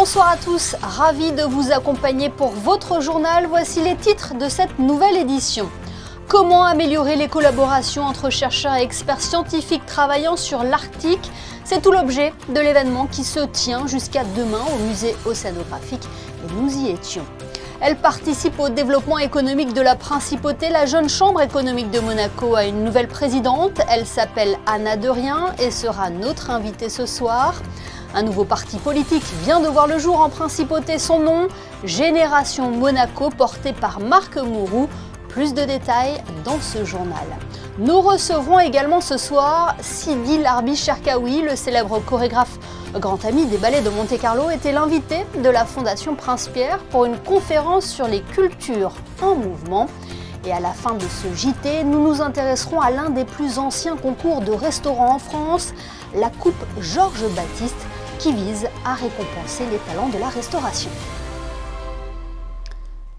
Bonsoir à tous, ravi de vous accompagner pour votre journal. Voici les titres de cette nouvelle édition. Comment améliorer les collaborations entre chercheurs et experts scientifiques travaillant sur l'Arctique? C'est tout l'objet de l'événement qui se tient jusqu'à demain au musée océanographique et nous y étions. Elle participe au développement économique de la Principauté. La jeune Chambre économique de Monaco a une nouvelle présidente. Elle s'appelle Anna Derrien et sera notre invitée ce soir. Un nouveau parti politique vient de voir le jour en Principauté. Son nom, Génération Monaco, porté par Marc Mourou. Plus de détails dans ce journal. Nous recevrons également ce soir Sidi Larbi Cherkaoui, le célèbre chorégraphe grand ami des ballets de Monte-Carlo, était l'invité de la Fondation Prince-Pierre pour une conférence sur les cultures en mouvement. Et à la fin de ce JT, nous nous intéresserons à l'un des plus anciens concours de restaurants en France, la Coupe Georges Baptiste, qui vise à récompenser les talents de la restauration.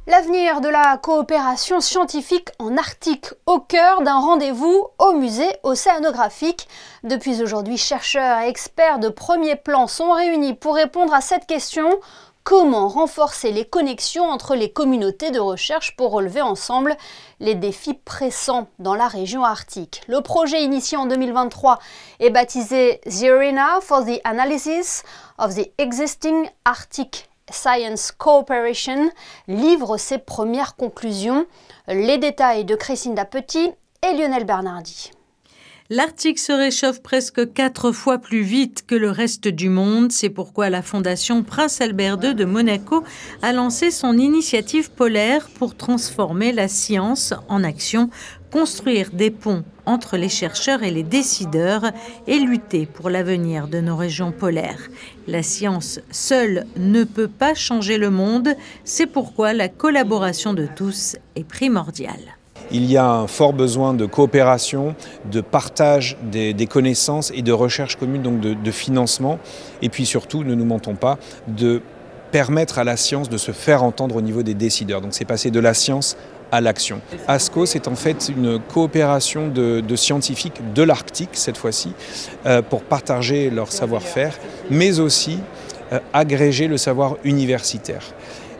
L'avenir de la coopération scientifique en Arctique, au cœur d'un rendez-vous au musée océanographique. Depuis aujourd'hui, chercheurs et experts de premier plan sont réunis pour répondre à cette question. Comment renforcer les connexions entre les communautés de recherche pour relever ensemble les défis pressants dans la région arctique? Le projet initié en 2023 est baptisé The Arena for the Analysis of the Existing Arctic Science Cooperation, livre ses premières conclusions. Les détails de Christine Petit et Lionel Bernardi. L'Arctique se réchauffe presque 4 fois plus vite que le reste du monde. C'est pourquoi la Fondation Prince Albert II de Monaco a lancé son initiative polaire pour transformer la science en action, construire des ponts entre les chercheurs et les décideurs et lutter pour l'avenir de nos régions polaires. La science seule ne peut pas changer le monde. C'est pourquoi la collaboration de tous est primordiale. Il y a un fort besoin de coopération, de partage des connaissances et de recherche commune, donc de financement. Et puis surtout, ne nous mentons pas, de permettre à la science de se faire entendre au niveau des décideurs. Donc c'est passer de la science à l'action. ASCO, c'est en fait une coopération de scientifiques de l'Arctique, cette fois-ci, pour partager leur savoir-faire, mais aussi agréger le savoir universitaire.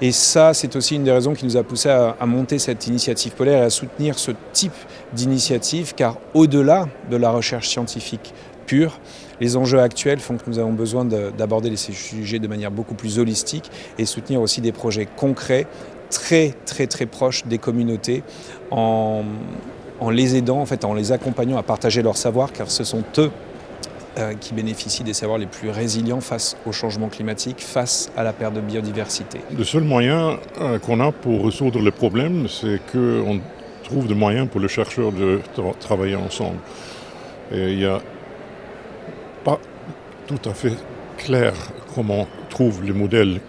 Et ça, c'est aussi une des raisons qui nous a poussé à monter cette initiative polaire et à soutenir ce type d'initiative, car au-delà de la recherche scientifique pure, les enjeux actuels font que nous avons besoin d'aborder ces sujets de manière beaucoup plus holistique et soutenir aussi des projets concrets, très proches des communautés, en les aidant, en fait, en les accompagnant à partager leur savoir, car ce sont eux qui bénéficient des savoirs les plus résilients face au changement climatique, face à la perte de biodiversité. Le seul moyen qu'on a pour résoudre les problèmes, c'est qu'on trouve des moyens pour les chercheurs de travailler ensemble. Et il n'y a pas tout à fait clair comment on trouve les modèles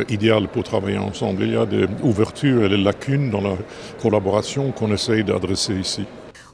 idéaux pour travailler ensemble. Il y a des ouvertures et des lacunes dans la collaboration qu'on essaye d'adresser ici.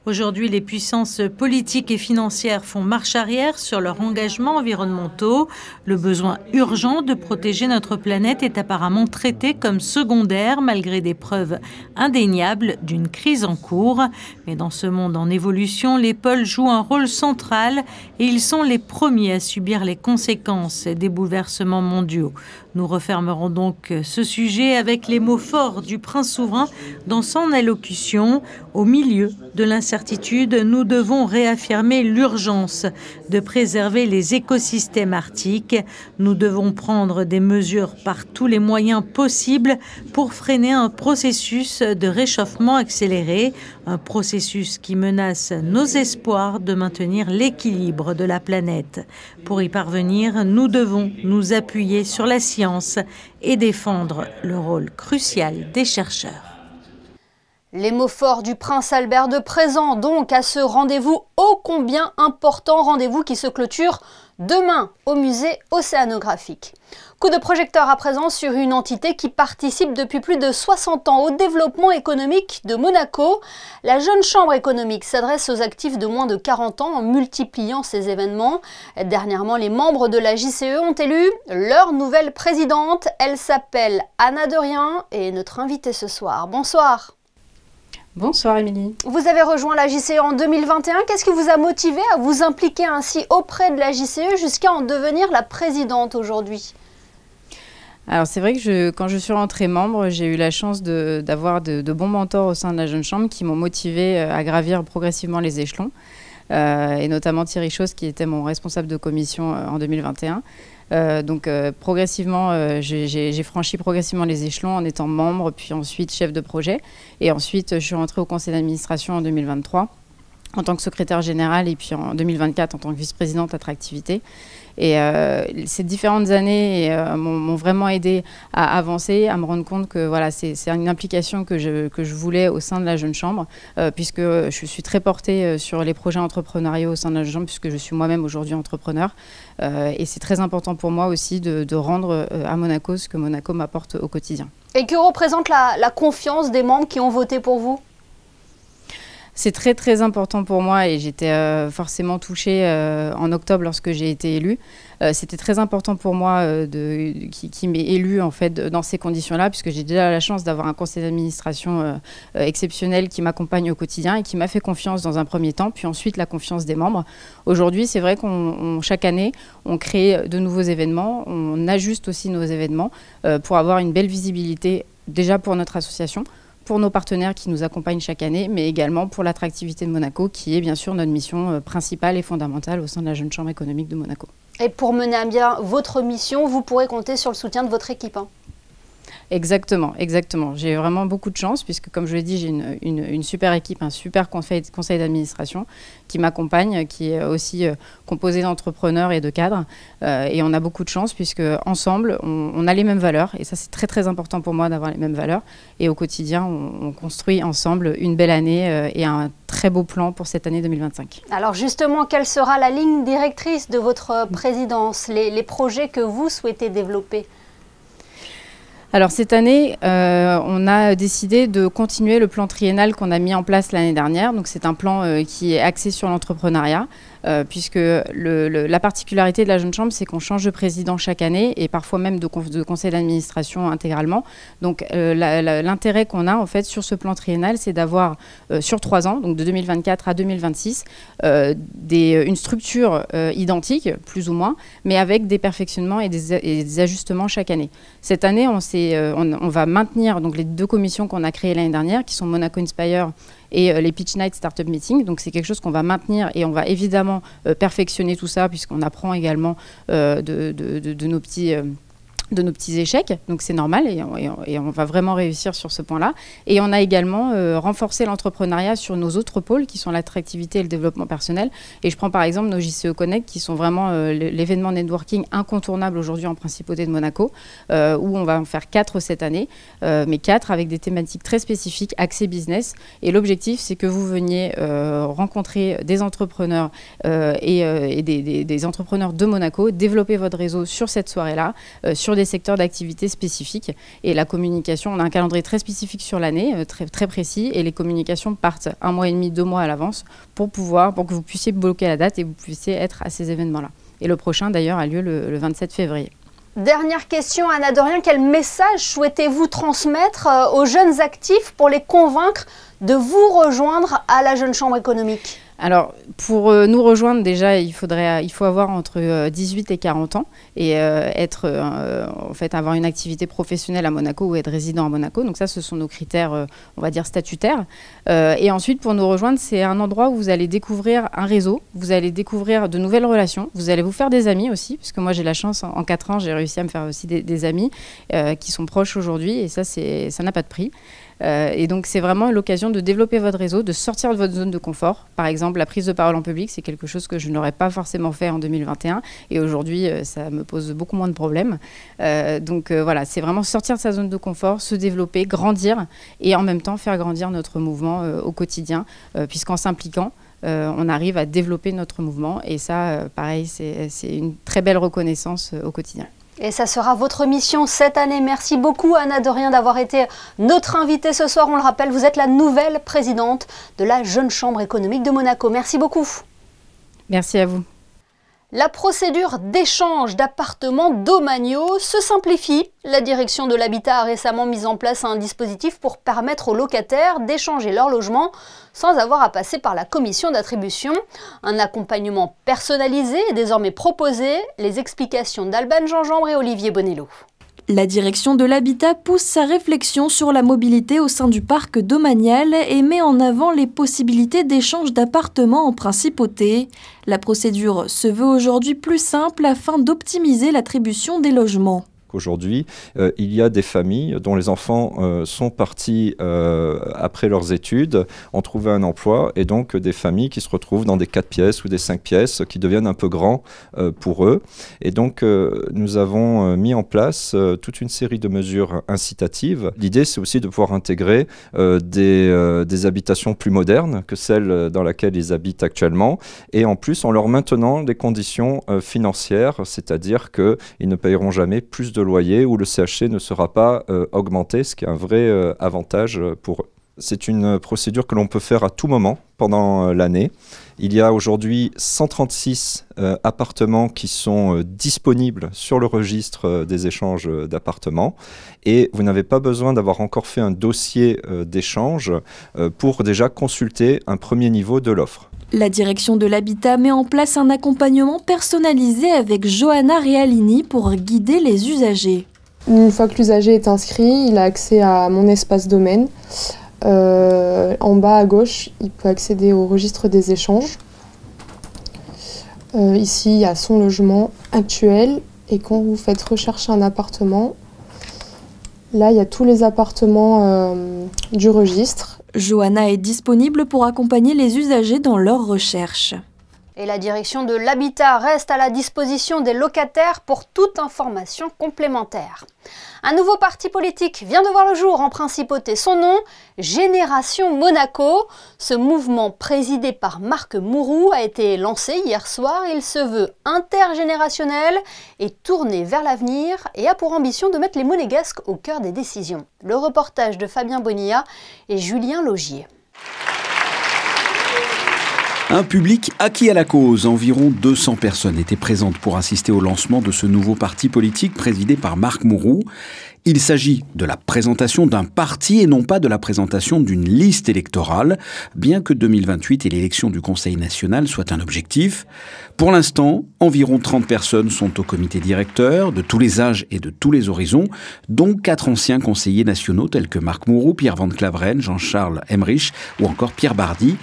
Aujourd'hui, les puissances politiques et financières font marche arrière sur leurs engagements environnementaux. Le besoin urgent de protéger notre planète est apparemment traité comme secondaire malgré des preuves indéniables d'une crise en cours. Mais dans ce monde en évolution, les pôles jouent un rôle central et ils sont les premiers à subir les conséquences des bouleversements mondiaux. Nous refermerons donc ce sujet avec les mots forts du prince souverain dans son allocution. Au milieu de l'incertitude, nous devons réaffirmer l'urgence de préserver les écosystèmes arctiques. Nous devons prendre des mesures par tous les moyens possibles pour freiner un processus de réchauffement accéléré, un processus qui menace nos espoirs de maintenir l'équilibre de la planète. Pour y parvenir, nous devons nous appuyer sur la science et défendre le rôle crucial des chercheurs. Les mots forts du prince Albert II présent donc à ce rendez-vous ô combien important, rendez-vous qui se clôture demain au musée océanographique. Coup de projecteur à présent sur une entité qui participe depuis plus de 60 ans au développement économique de Monaco. La jeune chambre économique s'adresse aux actifs de moins de 40 ans en multipliant ces événements. Dernièrement, les membres de la JCE ont élu leur nouvelle présidente. Elle s'appelle Anna Derrien et est notre invitée ce soir. Bonsoir. Bonsoir Émilie. Vous avez rejoint la JCE en 2021. Qu'est-ce qui vous a motivé à vous impliquer ainsi auprès de la JCE jusqu'à en devenir la présidente aujourd'hui ? Alors c'est vrai que quand je suis rentrée membre, j'ai eu la chance d'avoir de bons mentors au sein de la Jeune Chambre qui m'ont motivée à gravir progressivement les échelons, et notamment Thierry Chausse qui était mon responsable de commission en 2021. Progressivement, j'ai franchi progressivement les échelons en étant membre, puis ensuite chef de projet. Et ensuite, je suis rentrée au conseil d'administration en 2023 en tant que secrétaire générale et puis en 2024 en tant que vice-présidente attractivité. Et ces différentes années m'ont vraiment aidé à avancer, à me rendre compte que voilà, c'est une implication que je voulais au sein de la Jeune Chambre, puisque je suis très portée sur les projets entrepreneuriaux au sein de la Jeune Chambre, puisque je suis moi-même aujourd'hui entrepreneur. Et c'est très important pour moi aussi de rendre à Monaco ce que Monaco m'apporte au quotidien. Et que représente la confiance des membres qui ont voté pour vous ? C'est très très important pour moi et j'étais forcément touchée en octobre lorsque j'ai été élue. C'était très important pour moi qui m'ait élue en fait dans ces conditions-là, puisque j'ai déjà la chance d'avoir un conseil d'administration exceptionnel qui m'accompagne au quotidien et qui m'a fait confiance dans un premier temps, puis ensuite la confiance des membres. Aujourd'hui, c'est vrai chaque année, on crée de nouveaux événements, on ajuste aussi nos événements pour avoir une belle visibilité déjà pour notre association, pour nos partenaires qui nous accompagnent chaque année, mais également pour l'attractivité de Monaco, qui est bien sûr notre mission principale et fondamentale au sein de la Jeune Chambre économique de Monaco. Et pour mener à bien votre mission, vous pourrez compter sur le soutien de votre équipe. Exactement, exactement. J'ai vraiment beaucoup de chance puisque, comme je l'ai dit, j'ai une super équipe, un super conseil d'administration qui m'accompagne, qui est aussi composé d'entrepreneurs et de cadres. Et on a beaucoup de chance puisque ensemble, on a les mêmes valeurs. Et ça, c'est très, très important pour moi d'avoir les mêmes valeurs. Et au quotidien, on construit ensemble une belle année et un très beau plan pour cette année 2025. Alors justement, quelle sera la ligne directrice de votre présidence, les projets que vous souhaitez développer ? Alors cette année, on a décidé de continuer le plan triennal qu'on a mis en place l'année dernière. Donc c'est un plan qui est axé sur l'entrepreneuriat, puisque la particularité de la Jeune Chambre, c'est qu'on change de président chaque année et parfois même de conseil d'administration intégralement. Donc l'intérêt qu'on a en fait sur ce plan triennal, c'est d'avoir sur 3 ans, donc de 2024 à 2026, une structure identique, plus ou moins, mais avec des perfectionnements et des ajustements chaque année. Cette année, on va maintenir donc, les 2 commissions qu'on a créées l'année dernière, qui sont Monaco Inspire et les Pitch Night Startup Meeting. Donc c'est quelque chose qu'on va maintenir et on va évidemment perfectionner tout ça puisqu'on apprend également de nos petits échecs, donc c'est normal et on va vraiment réussir sur ce point-là. Et on a également renforcé l'entrepreneuriat sur nos autres pôles qui sont l'attractivité et le développement personnel. Et je prends par exemple nos JCE Connect qui sont vraiment l'événement networking incontournable aujourd'hui en Principauté de Monaco, où on va en faire 4 cette année, mais 4 avec des thématiques très spécifiques, axées business. Et l'objectif, c'est que vous veniez rencontrer des entrepreneurs et des entrepreneurs de Monaco, développer votre réseau sur cette soirée-là, sur des secteurs d'activité spécifiques. Et la communication, on a un calendrier très spécifique sur l'année, très, très précis, et les communications partent 1 mois et demi, 2 mois à l'avance pour que vous puissiez bloquer la date et vous puissiez être à ces événements-là. Et le prochain, d'ailleurs, a lieu le 27 février. Dernière question, Anna Dorien, quel message souhaitez-vous transmettre aux jeunes actifs pour les convaincre de vous rejoindre à la Jeune Chambre économique ? Alors, pour nous rejoindre, déjà, il faut avoir entre 18 et 40 ans et en fait, avoir une activité professionnelle à Monaco ou être résident à Monaco. Donc ça, ce sont nos critères, on va dire, statutaires. Et ensuite, pour nous rejoindre, c'est un endroit où vous allez découvrir un réseau, vous allez découvrir de nouvelles relations, vous allez vous faire des amis aussi, parce que moi, j'ai la chance, en 4 ans, j'ai réussi à me faire aussi des amis qui sont proches aujourd'hui, et ça n'a pas de prix. Et donc, c'est vraiment l'occasion de développer votre réseau, de sortir de votre zone de confort. Par exemple, la prise de parole en public, c'est quelque chose que je n'aurais pas forcément fait en 2021. Et aujourd'hui, ça me pose beaucoup moins de problèmes. Voilà, c'est vraiment sortir de sa zone de confort, se développer, grandir et en même temps faire grandir notre mouvement au quotidien, puisqu'en s'impliquant, on arrive à développer notre mouvement. Et ça, pareil, c'est une très belle reconnaissance au quotidien. Et ça sera votre mission cette année. Merci beaucoup Anna Dorien d'avoir été notre invitée ce soir. On le rappelle, vous êtes la nouvelle présidente de la Jeune Chambre économique de Monaco. Merci beaucoup. Merci à vous. La procédure d'échange d'appartements domaniaux se simplifie. La direction de l'habitat a récemment mis en place un dispositif pour permettre aux locataires d'échanger leur logement sans avoir à passer par la commission d'attribution. Un accompagnement personnalisé est désormais proposé. Les explications d'Alban Gingembre et Olivier Bonello. La direction de l'habitat pousse sa réflexion sur la mobilité au sein du parc domanial et met en avant les possibilités d'échange d'appartements en principauté. La procédure se veut aujourd'hui plus simple afin d'optimiser l'attribution des logements. Aujourd'hui, il y a des familles dont les enfants sont partis après leurs études, ont trouvé un emploi, et donc des familles qui se retrouvent dans des 4 pièces ou des 5 pièces qui deviennent un peu grands pour eux. Et donc, nous avons mis en place toute une série de mesures incitatives. L'idée, c'est aussi de pouvoir intégrer des habitations plus modernes que celles dans lesquelles ils habitent actuellement, et en plus en leur maintenant des conditions financières, c'est-à-dire qu'ils ne payeront jamais plus de loyer ou le CHC ne sera pas augmenté, ce qui est un vrai avantage pour eux. C'est une procédure que l'on peut faire à tout moment pendant l'année. Il y a aujourd'hui 136 appartements qui sont disponibles sur le registre des échanges d'appartements et vous n'avez pas besoin d'avoir encore fait un dossier d'échange pour déjà consulter un premier niveau de l'offre. La direction de l'habitat met en place un accompagnement personnalisé avec Johanna Realini pour guider les usagers. Une fois que l'usager est inscrit, il a accès à mon espace domaine. En bas à gauche, il peut accéder au registre des échanges. Ici, il y a son logement actuel et quand vous faites rechercher un appartement, là, il y a tous les appartements du registre. Johanna est disponible pour accompagner les usagers dans leurs recherches. Et la direction de l'habitat reste à la disposition des locataires pour toute information complémentaire. Un nouveau parti politique vient de voir le jour en principauté. Son nom, Génération Monaco. Ce mouvement présidé par Marc Mourou a été lancé hier soir. Il se veut intergénérationnel et tourné vers l'avenir et a pour ambition de mettre les Monégasques au cœur des décisions. Le reportage de Fabien Bonilla et Julien Laugier. Un public acquis à la cause. Environ 200 personnes étaient présentes pour assister au lancement de ce nouveau parti politique présidé par Marc Mourou. Il s'agit de la présentation d'un parti et non pas de la présentation d'une liste électorale, bien que 2028 et l'élection du Conseil national soient un objectif. Pour l'instant, environ 30 personnes sont au comité directeur, de tous les âges et de tous les horizons, dont 4 anciens conseillers nationaux tels que Marc Mourou, Pierre Van Claveren, Jean-Charles Emmerich ou encore Pierre Bardy.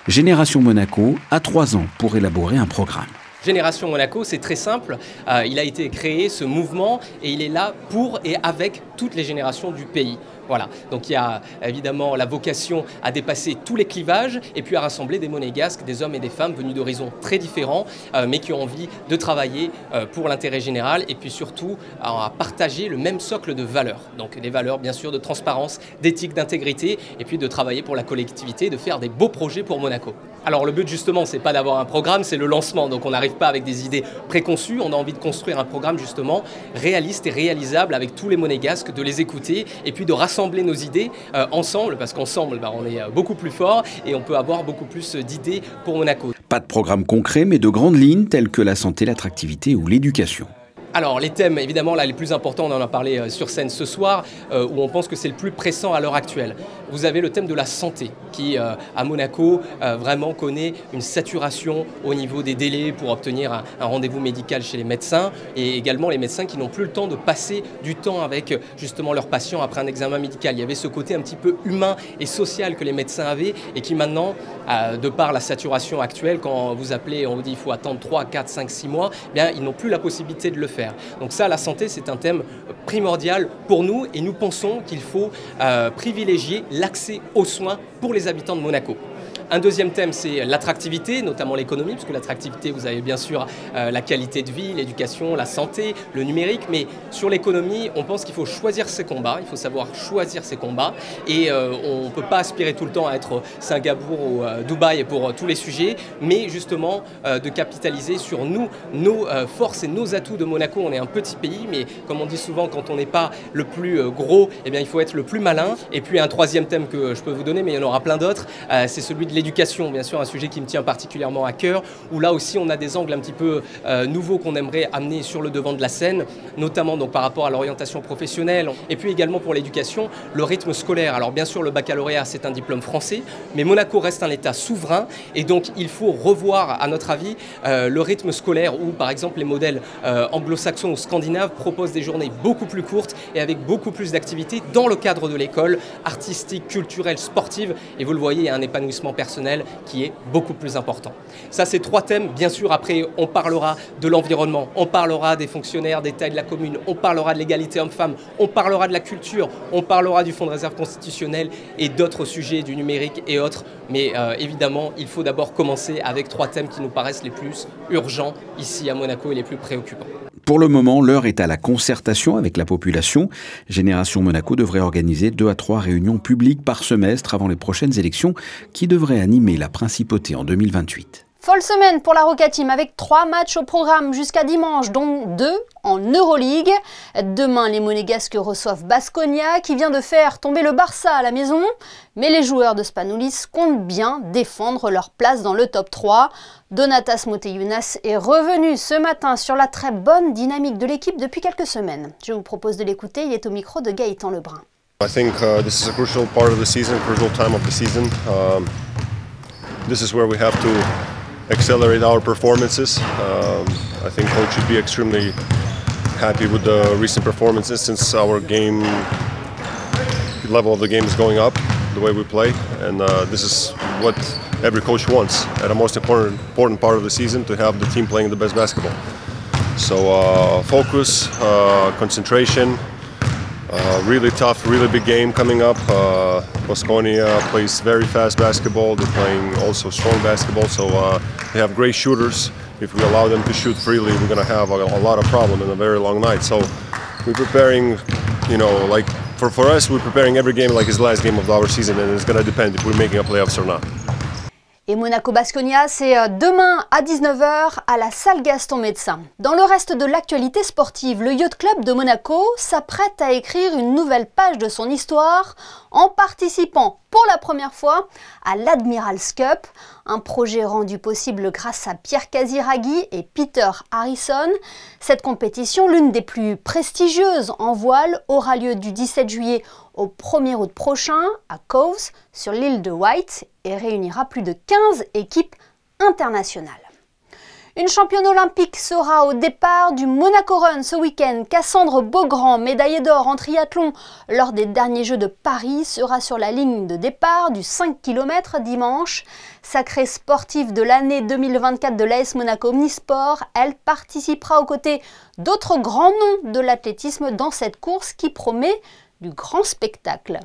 Génération Monaco a 3 ans pour élaborer un programme. Génération Monaco, c'est très simple. Il a été créé, ce mouvement, et il est là pour et avec toutes les générations du pays. Voilà, donc il y a évidemment la vocation à dépasser tous les clivages et puis à rassembler des Monégasques, des hommes et des femmes venus d'horizons très différents, mais qui ont envie de travailler pour l'intérêt général et puis surtout à partager le même socle de valeurs. Donc des valeurs bien sûr de transparence, d'éthique, d'intégrité et puis de travailler pour la collectivité, de faire des beaux projets pour Monaco. Alors le but justement, c'est pas d'avoir un programme, c'est le lancement. Donc on n'arrive pas avec des idées préconçues, on a envie de construire un programme justement réaliste et réalisable avec tous les Monégasques, de les écouter et puis de rassembler nos idées ensemble, parce qu'ensemble on est beaucoup plus fort et on peut avoir beaucoup plus d'idées pour Monaco. Pas de programme concret, mais de grandes lignes telles que la santé, l'attractivité ou l'éducation. Alors les thèmes évidemment là les plus importants, on en a parlé sur scène ce soir, où on pense que c'est le plus pressant à l'heure actuelle. Vous avez le thème de la santé qui à Monaco vraiment connaît une saturation au niveau des délais pour obtenir un rendez-vous médical chez les médecins et également les médecins qui n'ont plus le temps de passer du temps avec justement leurs patients après un examen médical. Il y avait ce côté un petit peu humain et social que les médecins avaient et qui maintenant, de par la saturation actuelle, quand vous appelez, on vous dit il faut attendre 3, 4, 5, 6 mois, eh bien, ils n'ont plus la possibilité de le faire. Donc ça, la santé, c'est un thème primordial pour nous et nous pensons qu'il faut privilégier l'accès aux soins pour les habitants de Monaco. Un deuxième thème, c'est l'attractivité, notamment l'économie, parce que l'attractivité, vous avez bien sûr la qualité de vie, l'éducation, la santé, le numérique, mais sur l'économie, on pense qu'il faut choisir ses combats, il faut savoir choisir ses combats, et on ne peut pas aspirer tout le temps à être Singapour ou Dubaï pour tous les sujets, mais justement de capitaliser sur nous, nos forces et nos atouts de Monaco. On est un petit pays, mais comme on dit souvent, quand on n'est pas le plus gros, eh bien, il faut être le plus malin. Et puis un troisième thème que je peux vous donner, mais il y en aura plein d'autres, c'est celui de l'éducation, bien sûr, un sujet qui me tient particulièrement à cœur, où là aussi on a des angles un petit peu nouveaux qu'on aimerait amener sur le devant de la scène, notamment donc par rapport à l'orientation professionnelle, et puis également pour l'éducation, le rythme scolaire. Alors bien sûr, le baccalauréat, c'est un diplôme français, mais Monaco reste un État souverain, et donc il faut revoir, à notre avis, le rythme scolaire, où par exemple les modèles anglo-saxons ou scandinaves proposent des journées beaucoup plus courtes et avec beaucoup plus d'activités dans le cadre de l'école, artistique, culturelle, sportive, et vous le voyez, il y a un épanouissement personnel qui est beaucoup plus important. Ça, c'est 3 thèmes. Bien sûr, après, on parlera de l'environnement, on parlera des fonctionnaires, des tailles de la commune, on parlera de l'égalité homme-femme, on parlera de la culture, on parlera du fonds de réserve constitutionnel et d'autres sujets, du numérique et autres. Mais évidemment, il faut d'abord commencer avec 3 thèmes qui nous paraissent les plus urgents ici à Monaco et les plus préoccupants. Pour le moment, l'heure est à la concertation avec la population. Génération Monaco devrait organiser 2 à 3 réunions publiques par semestre avant les prochaines élections qui devraient animer la principauté en 2028. Folle semaine pour la Roca Team avec 3 matchs au programme jusqu'à dimanche, dont 2 en Euroleague. Demain, les Monégasques reçoivent Baskonia qui vient de faire tomber le Barça à la maison. Mais les joueurs de Spanoulis comptent bien défendre leur place dans le top 3. Donatas Moteyunas est revenu ce matin sur la très bonne dynamique de l'équipe depuis quelques semaines. Je vous propose de l'écouter, il est au micro de Gaëtan Lebrun. I think this is a crucial part of the season, crucial time of the season. This is where we have to accelerate our performances. I think coach should be extremely happy with the recent performances since our game, the level of the game is going up, the way we play, and this is what every coach wants at a most important part of the season, to have the team playing the best basketball. So focus, concentration. Really tough, really big game coming up. Baskonia plays very fast basketball. They're playing also strong basketball, so they have great shooters. If we allow them to shoot freely, we're going to have a lot of problem in a very long night. So we're preparing, you know, like for us, we're preparing every game like it's the last game of our season, and it's going to depend if we're making a playoffs or not. Et Monaco-Baskonia, c'est demain à 19 h à la salle Gaston Médecin. Dans le reste de l'actualité sportive, le Yacht Club de Monaco s'apprête à écrire une nouvelle page de son histoire en participant pour la première fois à l'Admiral's Cup, un projet rendu possible grâce à Pierre Casiraghi et Peter Harrison. Cette compétition, l'une des plus prestigieuses en voile, aura lieu du 17 juillet au 1er août prochain à Cowes, sur l'île de Wight, et réunira plus de 15 équipes internationales. Une championne olympique sera au départ du Monaco Run ce week-end. Cassandre Beaugrand, médaillée d'or en triathlon lors des derniers Jeux de Paris, sera sur la ligne de départ du 5 km dimanche. Sacrée sportive de l'année 2024 de l'AS Monaco Omnisport, elle participera aux côtés d'autres grands noms de l'athlétisme dans cette course qui promet du grand spectacle.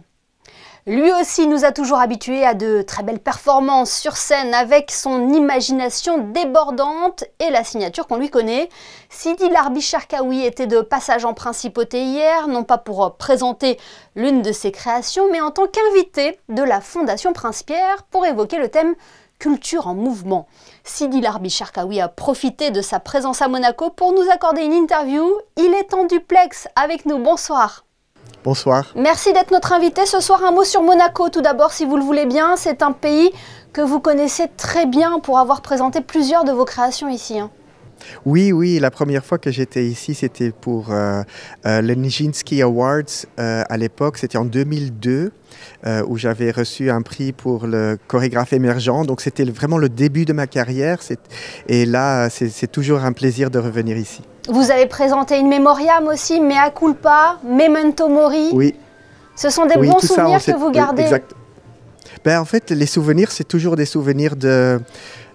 Lui aussi nous a toujours habitués à de très belles performances sur scène avec son imagination débordante et la signature qu'on lui connaît. Sidi Larbi Cherkaoui était de passage en principauté hier, non pas pour présenter l'une de ses créations, mais en tant qu'invité de la Fondation Prince-Pierre pour évoquer le thème culture en mouvement. Sidi Larbi Cherkaoui a profité de sa présence à Monaco pour nous accorder une interview. Il est en duplex avec nous. Bonsoir. Bonsoir. Merci d'être notre invité. Ce soir, un mot sur Monaco tout d'abord, si vous le voulez bien. C'est un pays que vous connaissez très bien pour avoir présenté plusieurs de vos créations ici. Oui, la première fois que j'étais ici, c'était pour les Nijinsky Awards à l'époque, c'était en 2002, où j'avais reçu un prix pour le chorégraphe émergent. Donc c'était vraiment le début de ma carrière. Et là, c'est toujours un plaisir de revenir ici. Vous avez présenté une mémoriam aussi, Mea Culpa, Memento Mori. Oui. Ce sont des bons souvenirs que vous gardez. Exact. Ben, en fait, les souvenirs, c'est toujours des souvenirs de...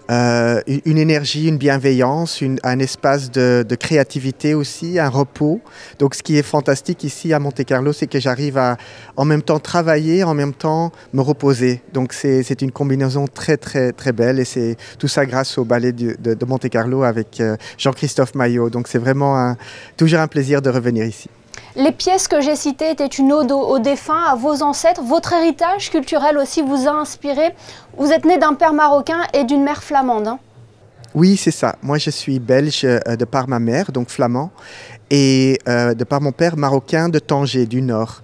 une énergie, une bienveillance, un espace de créativité aussi, un repos. Donc ce qui est fantastique ici à Monte-Carlo, c'est que j'arrive à en même temps travailler, en même temps me reposer. Donc c'est une combinaison très très très belle et c'est tout ça grâce au ballet de Monte-Carlo avec Jean-Christophe Maillot. Donc c'est vraiment toujours un plaisir de revenir ici. Les pièces que j'ai citées étaient une ode aux défunts, à vos ancêtres. Votre héritage culturel aussi vous a inspiré. Vous êtes né d'un père marocain et d'une mère flamande. Oui, c'est ça. Moi, je suis belge de par ma mère, donc flamand, et de par mon père marocain de Tanger, du Nord.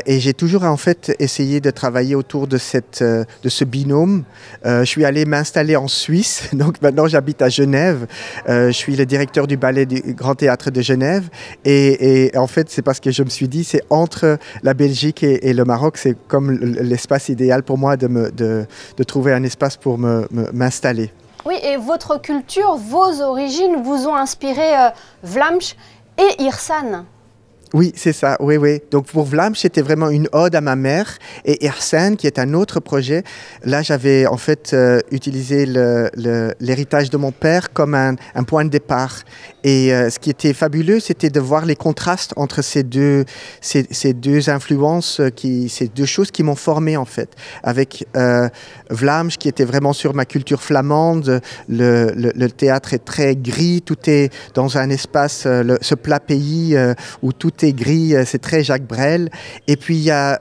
Et j'ai toujours en fait essayé de travailler autour de ce binôme. Je suis allé m'installer en Suisse, donc maintenant j'habite à Genève. Je suis le directeur du ballet du Grand Théâtre de Genève. Et en fait, c'est parce que je me suis dit, c'est entre la Belgique et le Maroc, c'est comme l'espace idéal pour moi de trouver un espace pour m'installer. Oui, et votre culture, vos origines vous ont inspiré Vlaamsch et Hirsan. Oui, c'est ça, oui, oui. Donc pour Vlaamsch, c'était vraiment une ode à ma mère. Et Hirsan, qui est un autre projet, là j'avais en fait utilisé l'héritage de mon père comme un point de départ. Et ce qui était fabuleux, c'était de voir les contrastes entre ces deux influences, ces deux choses qui m'ont formé en fait. Avec Vlaamsch, qui était vraiment sur ma culture flamande, le théâtre est très gris, tout est dans un espace, ce plat pays où tout est gris, c'est très Jacques Brel. Et puis il y a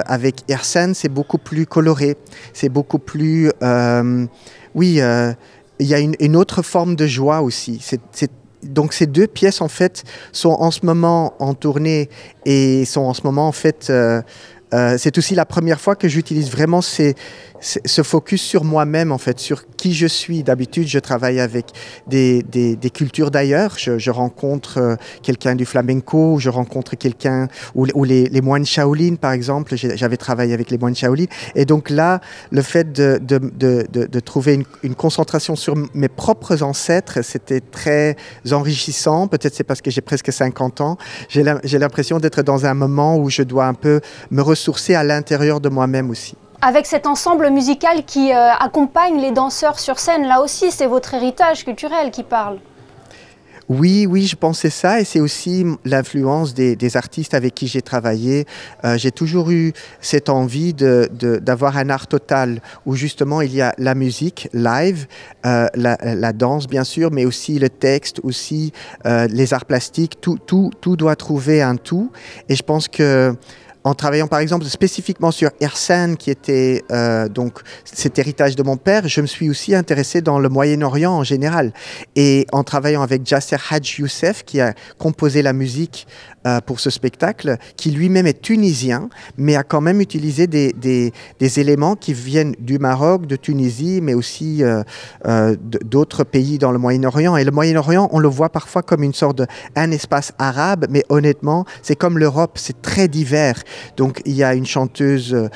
avec Hirsan, c'est beaucoup plus coloré, c'est beaucoup plus, il y a une autre forme de joie aussi. Donc ces deux pièces en fait sont en ce moment en tournée et sont en ce moment en fait c'est aussi la première fois que j'utilise vraiment ce focus sur moi-même, en fait, sur qui je suis. D'habitude, je travaille avec des cultures d'ailleurs. Je rencontre quelqu'un du flamenco, ou je rencontre quelqu'un, ou les moines Shaolin, par exemple. J'avais travaillé avec les moines Shaolin. Et donc là, le fait de trouver une concentration sur mes propres ancêtres, c'était très enrichissant. Peut-être c'est parce que j'ai presque 50 ans. J'ai l'impression d'être dans un moment où je dois un peu me ressourcer à l'intérieur de moi-même aussi. Avec cet ensemble musical qui accompagne les danseurs sur scène, là aussi, c'est votre héritage culturel qui parle. Oui, je pensais ça et c'est aussi l'influence des artistes avec qui j'ai travaillé. J'ai toujours eu cette envie d'avoir un art total où justement il y a la musique live, la danse bien sûr, mais aussi le texte, aussi les arts plastiques, tout doit trouver un tout. Et je pense que en travaillant par exemple spécifiquement sur Hirsan, qui était donc cet héritage de mon père, je me suis aussi intéressé dans le Moyen-Orient en général. Et en travaillant avec Jasser Hadj Youssef, qui a composé la musique pour ce spectacle, qui lui-même est tunisien, mais a quand même utilisé des éléments qui viennent du Maroc, de Tunisie, mais aussi d'autres pays dans le Moyen-Orient. Et le Moyen-Orient, on le voit parfois comme une sorte d'un espace arabe, mais honnêtement, c'est comme l'Europe, c'est très divers. Donc il y a une chanteuse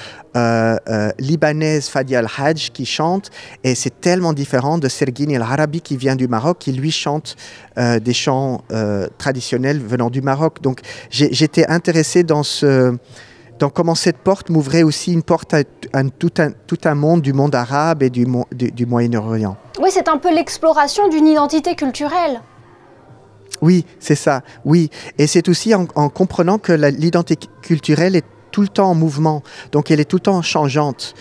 libanaise, Fadia Al-Hajj, qui chante, et c'est tellement différent de Sergin El-Harabi qui vient du Maroc, qui lui chante des chants traditionnels venant du Maroc. Donc j'étais intéressé dans comment cette porte m'ouvrait aussi une porte à tout un monde du monde arabe et du Moyen-Orient. Oui, c'est un peu l'exploration d'une identité culturelle. Oui, c'est ça, oui. Et c'est aussi en comprenant que l'identité culturelle est tout le temps en mouvement, donc elle est tout le temps changeante.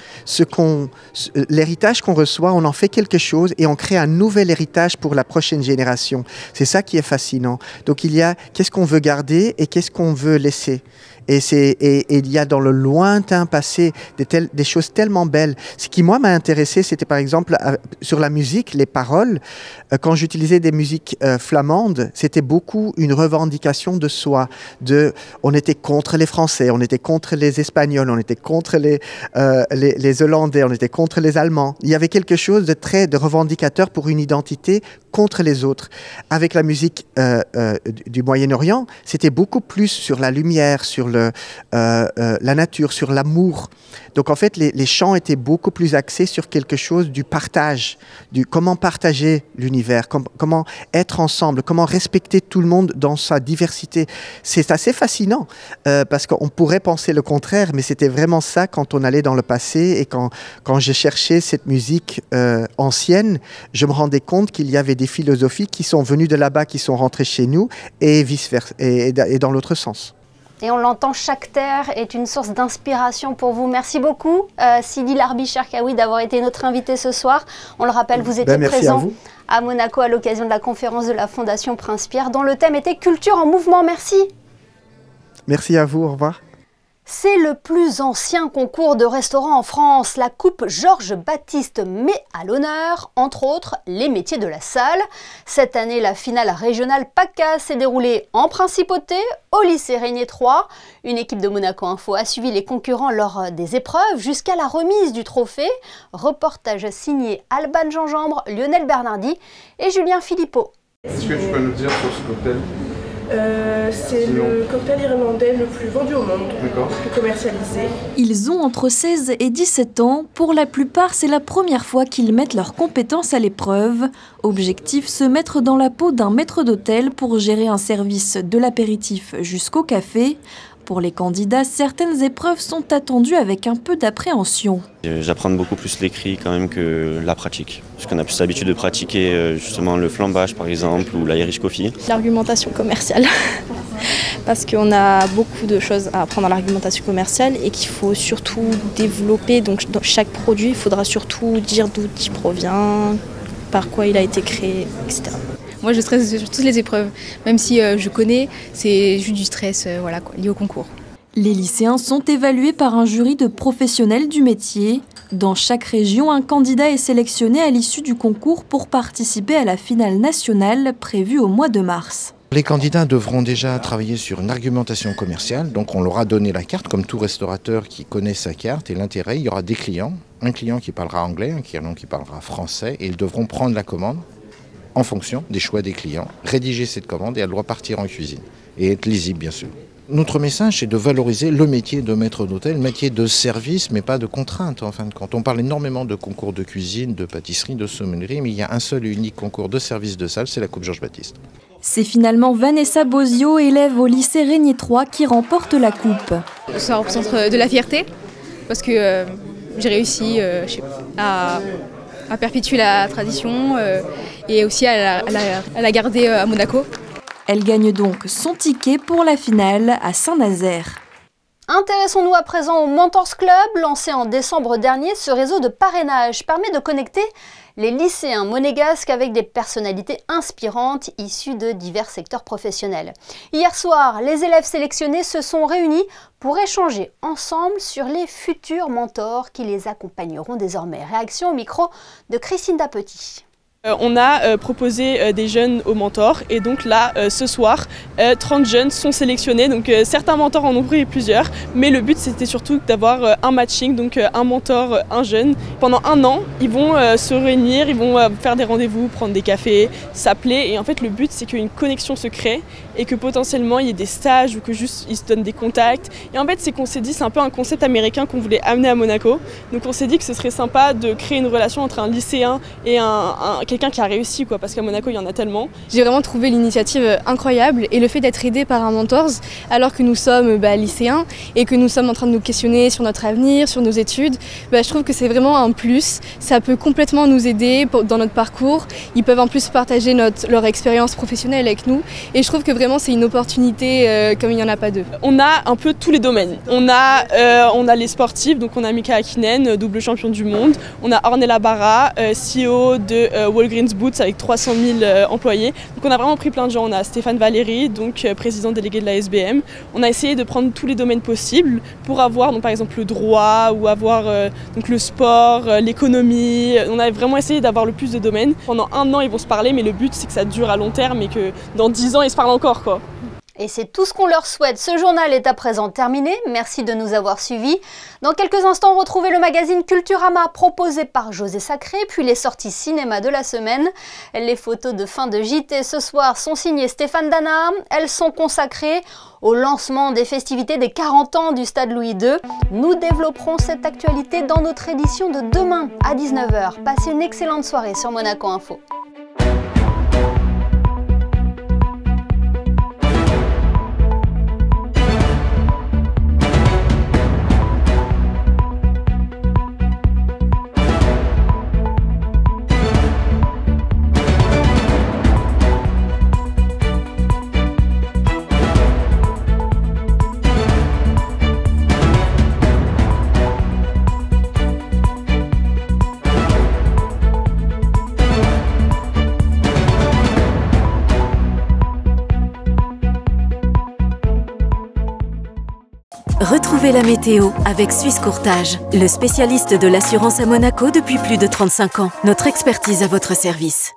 L'héritage qu'on reçoit, on en fait quelque chose et on crée un nouvel héritage pour la prochaine génération. C'est ça qui est fascinant. Donc il y a qu'est-ce qu'on veut garder et qu'est-ce qu'on veut laisser. Et il y a dans le lointain passé des choses tellement belles. Ce qui, moi, m'a intéressé, c'était par exemple sur la musique, les paroles. Quand j'utilisais des musiques flamandes, c'était beaucoup une revendication de soi. On était contre les Français, on était contre les Espagnols, on était contre les Hollandais, on était contre les Allemands. Il y avait quelque chose de revendicateur pour une identité contre les autres. Avec la musique du Moyen-Orient, c'était beaucoup plus sur la lumière, sur la nature, sur l'amour. Donc en fait, les chants étaient beaucoup plus axés sur quelque chose du partage, du comment partager l'univers, comment être ensemble, comment respecter tout le monde dans sa diversité. C'est assez fascinant parce qu'on pourrait penser le contraire, mais c'était vraiment ça quand on allait dans le passé et quand je cherchais cette musique ancienne, je me rendais compte qu'il y avait des philosophies qui sont venues de là-bas, qui sont rentrées chez nous et vice-versa, et dans l'autre sens. Et on l'entend, chaque terre est une source d'inspiration pour vous. Merci beaucoup, Sidi Larbi Cherkaoui, d'avoir été notre invité ce soir. On le rappelle, vous étiez présent à Monaco à l'occasion de la conférence de la Fondation Prince Pierre, dont le thème était Culture en mouvement. Merci. Merci à vous, au revoir. C'est le plus ancien concours de restaurant en France. La coupe Georges Baptiste met à l'honneur, entre autres, les métiers de la salle. Cette année, la finale régionale PACA s'est déroulée en principauté au lycée Régnier 3. Une équipe de Monaco Info a suivi les concurrents lors des épreuves jusqu'à la remise du trophée. Reportage signé Alban Gingembre, Lionel Bernardi et Julien Philippot. Est-ce que tu peux nous dire sur ce cocktail ? C'est le cocktail irlandais le plus vendu au monde, le plus commercialisé. Ils ont entre 16 et 17 ans. Pour la plupart, c'est la première fois qu'ils mettent leurs compétences à l'épreuve. Objectif, se mettre dans la peau d'un maître d'hôtel pour gérer un service de l'apéritif jusqu'au café. Pour les candidats, certaines épreuves sont attendues avec un peu d'appréhension. J'apprends beaucoup plus l'écrit quand même que la pratique. Parce qu'on a plus l'habitude de pratiquer justement le flambage par exemple ou l'Irish Coffee. L'argumentation commerciale. Parce qu'on a beaucoup de choses à apprendre dans l'argumentation commerciale et qu'il faut surtout développer. Donc dans chaque produit, il faudra surtout dire d'où il provient, par quoi il a été créé, etc. Moi, je stresse sur toutes les épreuves. Même si je connais, c'est juste du stress voilà, lié au concours. Les lycéens sont évalués par un jury de professionnels du métier. Dans chaque région, un candidat est sélectionné à l'issue du concours pour participer à la finale nationale prévue au mois de mars. Les candidats devront déjà travailler sur une argumentation commerciale. Donc on leur a donné la carte, comme tout restaurateur qui connaît sa carte et l'intérêt. Il y aura des clients, un client qui parlera anglais, un client qui parlera français, et ils devront prendre la commande en fonction des choix des clients, rédiger cette commande et elle doit partir en cuisine et être lisible bien sûr. Notre message c'est de valoriser le métier de maître d'hôtel, métier de service mais pas de contrainte en fin de compte. On parle énormément de concours de cuisine, de pâtisserie, de sommellerie, mais il y a un seul et unique concours de service de salle, c'est la coupe Georges Baptiste. C'est finalement Vanessa Bozio, élève au lycée Régnier 3, qui remporte la coupe. Ça représente de la fierté parce que j'ai réussi à perpétuer la tradition et aussi à la garder à Monaco. Elle gagne donc son ticket pour la finale à Saint-Nazaire. Intéressons-nous à présent au Mentors Club. Lancé en décembre dernier, ce réseau de parrainage permet de connecter les lycéens monégasques avec des personnalités inspirantes issues de divers secteurs professionnels. Hier soir, les élèves sélectionnés se sont réunis pour échanger ensemble sur les futurs mentors qui les accompagneront désormais. Réaction au micro de Christine Dapetit. On a proposé des jeunes aux mentors et donc là, ce soir, 30 jeunes sont sélectionnés. Donc certains mentors en ont pris plusieurs, mais le but c'était surtout d'avoir un matching, donc un mentor, un jeune. Pendant un an, ils vont se réunir, ils vont faire des rendez-vous, prendre des cafés, s'appeler et en fait le but c'est qu'une connexion se crée et que potentiellement il y ait des stages ou que juste ils se donnent des contacts. Et en fait c'est qu'on s'est dit, c'est un peu un concept américain qu'on voulait amener à Monaco. Donc on s'est dit que ce serait sympa de créer une relation entre un lycéen et quelqu'un qui a réussi, quoi, parce qu'à Monaco il y en a tellement. J'ai vraiment trouvé l'initiative incroyable et le fait d'être aidé par un mentors alors que nous sommes lycéens et que nous sommes en train de nous questionner sur notre avenir, sur nos études, je trouve que c'est vraiment un plus. Ça peut complètement nous aider dans notre parcours. Ils peuvent en plus partager leur expérience professionnelle avec nous et je trouve que vraiment c'est une opportunité comme il n'y en a pas deux. On a un peu tous les domaines. On a les sportifs, donc on a Mika Hakkinen, double champion du monde. On a Ornella Barra, CEO de Walgreens Boots avec 300 000 employés. Donc on a vraiment pris plein de gens. On a Stéphane Valéry, donc président délégué de la SBM. On a essayé de prendre tous les domaines possibles pour avoir donc, par exemple le droit ou avoir donc, le sport, l'économie. On a vraiment essayé d'avoir le plus de domaines. Pendant un an ils vont se parler, mais le but c'est que ça dure à long terme et que dans 10 ans ils se parlent encore, quoi. Et c'est tout ce qu'on leur souhaite. Ce journal est à présent terminé. Merci de nous avoir suivis. Dans quelques instants, retrouvez le magazine Culturama proposé par José Sacré, puis les sorties cinéma de la semaine. Les photos de fin de JT ce soir sont signées Stéphane Dana. Elles sont consacrées au lancement des festivités des 40 ans du Stade Louis II. Nous développerons cette actualité dans notre édition de demain à 19 h. Passez une excellente soirée sur Monaco Info. Retrouvez la météo avec Suisse Courtage, le spécialiste de l'assurance à Monaco depuis plus de 35 ans. Notre expertise à votre service.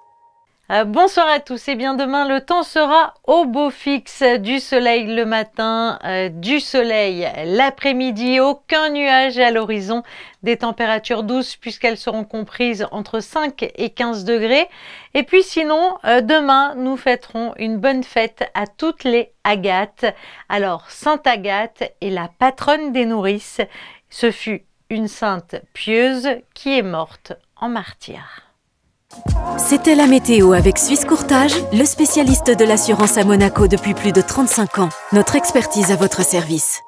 Bonsoir à tous. Et bien demain, le temps sera au beau fixe. Du soleil le matin, du soleil l'après-midi, aucun nuage à l'horizon. Des températures douces puisqu'elles seront comprises entre 5 et 15 degrés. Et puis sinon, demain, nous fêterons une bonne fête à toutes les Agathes. Alors, Sainte Agathe est la patronne des nourrices. Ce fut une sainte pieuse qui est morte en martyr. C'était la météo avec Suisse Courtage, le spécialiste de l'assurance à Monaco depuis plus de 35 ans. Notre expertise à votre service.